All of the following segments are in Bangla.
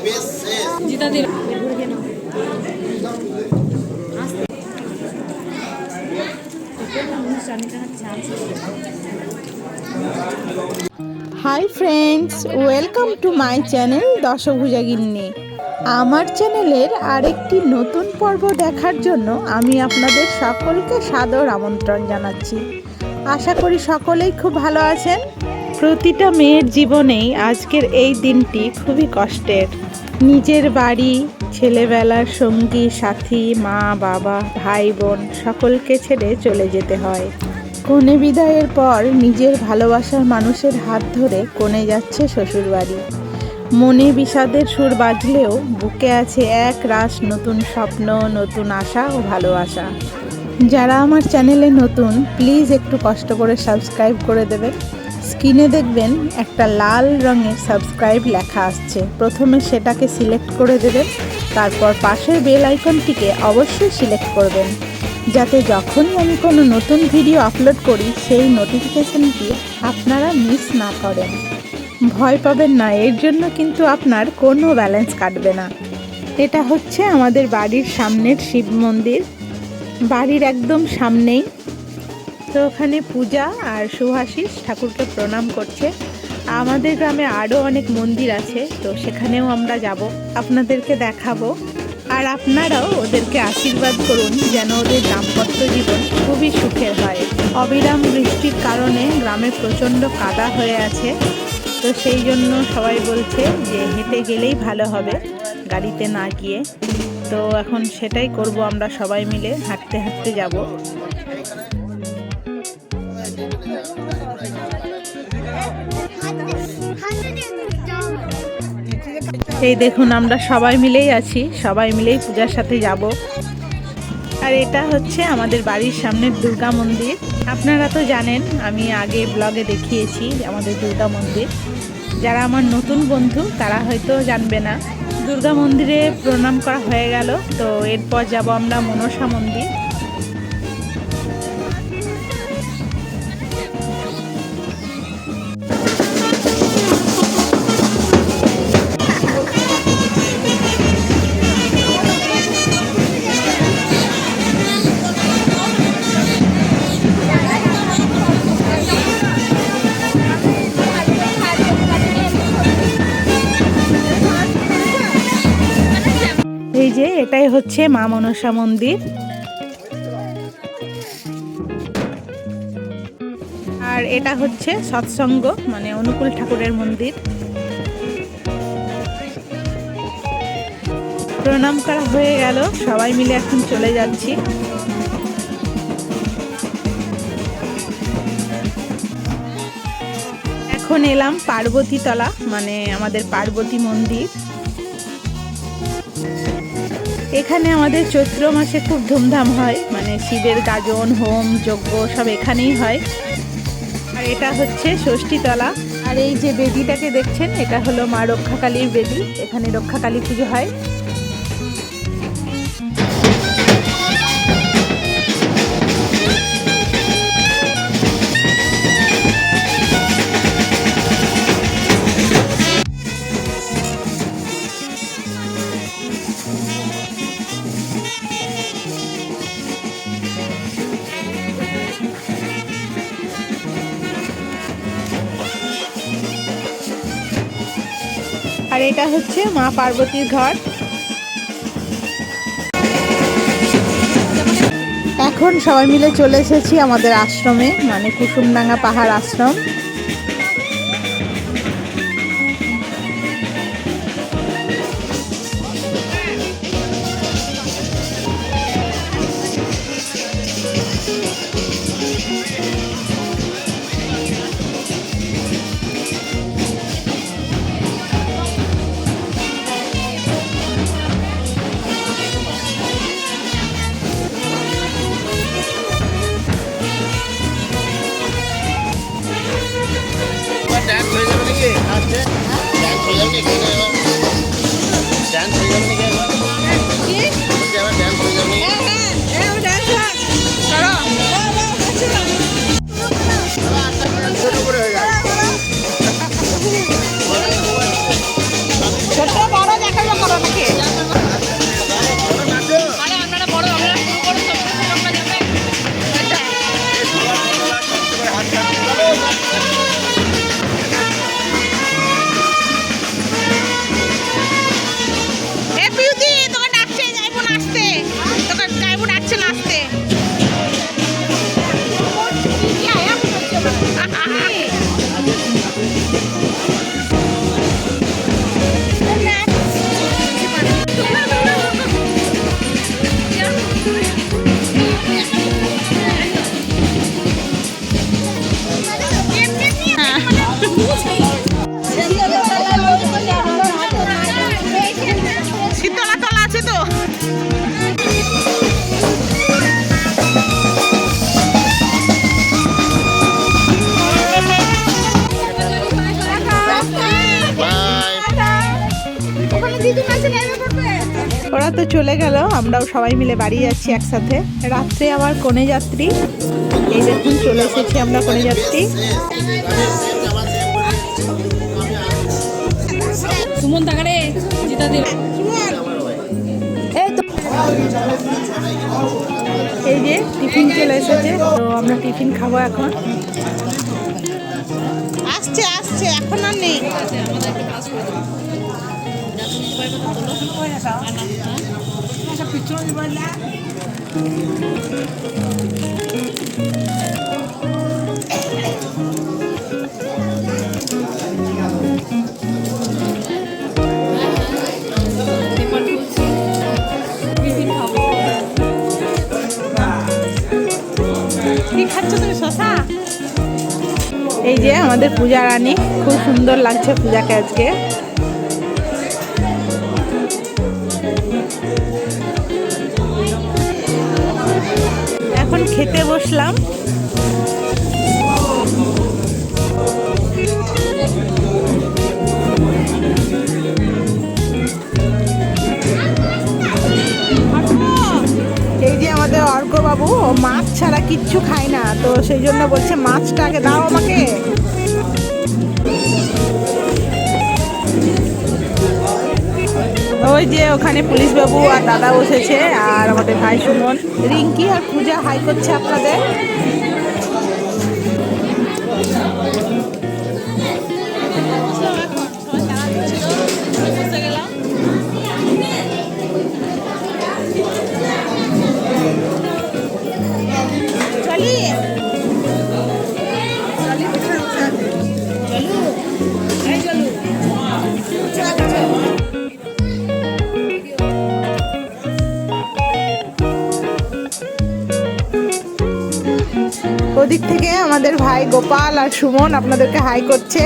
High friends, welcome to my channel Dashabhuja Ginni. আমার চ্যানেলের আরেকটি নতুন পর্ব দেখার জন্য আমি আপনাদের সকলকে সাদর আমন্ত্রণ জানাচ্ছি। আশা করি সকলেই খুব ভালো আছেন। প্রতিটা মেয়ের জীবনেই আজকের এই দিনটি খুবই কষ্টের। নিজের বাড়ি, ছেলেবেলার সঙ্গী সাথী, মা বাবা, ভাই বোন সকলকে ছেড়ে চলে যেতে হয়। কনে বিদায়ের পর নিজের ভালোবাসার মানুষের হাত ধরে কনে যাচ্ছে শ্বশুরবাড়ি। মনে বিষাদের সুর বাজলেও বুকে আছে এক রাশ নতুন স্বপ্ন, নতুন আশা ও ভালোবাসা। যারা আমার চ্যানেলে নতুন, প্লিজ একটু কষ্ট করে সাবস্ক্রাইব করে দেবেন। স্ক্রিনে দেখবেন একটা লাল রঙের সাবস্ক্রাইব লেখা আসছে, প্রথমে সেটাকে সিলেক্ট করে দেবেন, তারপর পাশের বেল আইকনটিকে অবশ্যই সিলেক্ট করবেন, যাতে যখনই আমি কোনো নতুন ভিডিও আপলোড করি সেই নোটিফিকেশনটি আপনারা মিস না করেন। ভয় পাবেন না, এর জন্য কিন্তু আপনার কোনো ব্যালেন্স কাটবে না। এটা হচ্ছে আমাদের বাড়ির সামনের শিব মন্দির, বাড়ির একদম সামনেই। তো ওখানে পূজা আর শুভাশিস ঠাকুরকে প্রণাম করছে। আমাদের গ্রামে আরও অনেক মন্দির আছে, তো সেখানেও আমরা যাব, আপনাদেরকে দেখাবো। আর আপনারাও ওদেরকে আশীর্বাদ করুন যেন ওদের দাম্পত্য জীবন খুবই সুখের হয়। অবিরাম বৃষ্টির কারণে গ্রামে প্রচণ্ড কাদা হয়ে আছে, তো সেই জন্য সবাই বলছে যে হেঁটে গেলেই ভালো হবে, গাড়িতে না গিয়ে। তো এখন সেটাই করব, আমরা সবাই মিলে হাঁটতে হাঁটতে যাব। এই দেখুন, আমরা সবাই মিলেই আছি, সবাই মিলেই পূজার সাথে যাব। আর এটা হচ্ছে আমাদের বাড়ির সামনের দুর্গা মন্দির। আপনারা তো জানেন, আমি আগে ব্লগে দেখিয়েছি আমাদের দুর্গা মন্দির। যারা আমার নতুন বন্ধু তারা হয়তো জানবে না। দুর্গা মন্দিরে প্রণাম করা হয়ে গেল, তো এরপর যাব আমরা মনসা মন্দির। এই যে এটাই হচ্ছে মা মনসা মন্দির। আর এটা হচ্ছে সৎসঙ্গ, মানে অনুকূল ঠাকুরের মন্দির। প্রণাম করা হয়ে গেল, সবাই মিলে এখন চলে যাচ্ছি। এখন এলাম পার্বতী তলা, মানে আমাদের পার্বতী মন্দির। এখানে আমাদের চৈত্র মাসে খুব ধুমধাম হয়, মানে শিবের গাজন, হোম, যজ্ঞ সব এখানেই হয়। আর এটা হচ্ছে ষষ্ঠীতলা। আর এই যে বেদিটাকে দেখছেন, এটা হলো মা রক্ষাকালীর বেদি, এখানে রক্ষাকালী পুজো হয়। আর এটা হচ্ছে মা পার্বতীর ঘর। এখন সবাই মিলে চলে এসেছি আমাদের আশ্রমে, মানে কুসুমডাঙ্গা পাহাড় আশ্রম। ওরা তো চলে গেল, আমরাও সবাই মিলে বাড়ি যাচ্ছি একসাথে। রাত্রে আবার কনে যাত্রী, এই দেখুন চলে এসেছি আমরা কনে যাত্রী। সুমন তাকারে জিতা দিল। এই যে টিফিন চলে এসেছে, তো আমরা টিফিন খাবো এখন। আসছে আসছে, এখন আর নেই। কি খাচ্ছ তুমি, শশা? এই যে আমাদের পূজা রানী, খুব সুন্দর লাগছে পূজাকে আজকে। এখন খেতে বসলাম। এই যে আমাদের অর্ঘ বাবু, ও মাছ ছাড়া কিচ্ছু খায় না, তো সেই জন্য বলছে মাছটাকে দাও আমাকে। ওই যে ওখানে পুলিশ বাবু আর দাদা বসেছে, আর আমাদের ভাই সুমন, রিঙ্কি আর পূজা হাই করছে আপনাদের। ওদিক থেকে আমাদের ভাই গোপাল আর সুমন আপনাদেরকে হাই করছে।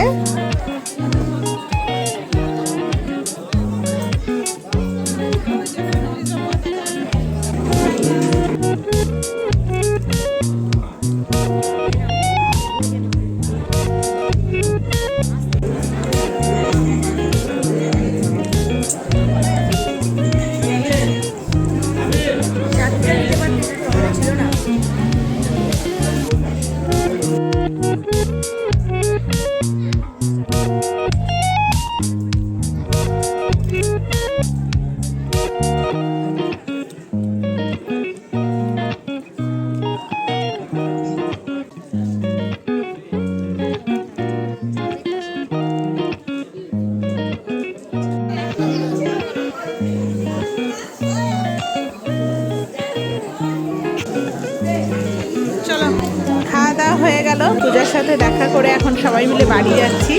হয়ে গেল, পূজার সাথে দেখা করে এখন সবাই মিলে বাড়ি যাচ্ছি।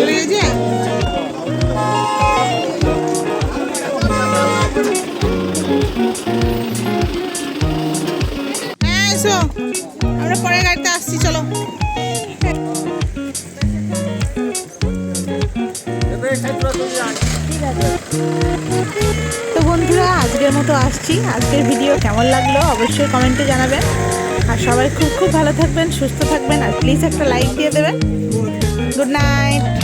হ্যাঁ এসো, আমরা পরে গাড়িতে আসছি, চলো। তো বন্ধুরা, আজকের মতো আসছি। আজকের ভিডিও কেমন লাগলো অবশ্যই কমেন্টে জানাবেন। আর সবাই খুব খুব ভালো থাকবেন, সুস্থ থাকবেন, আর প্লিজ একটা লাইক দিয়ে দেবেন। Good night.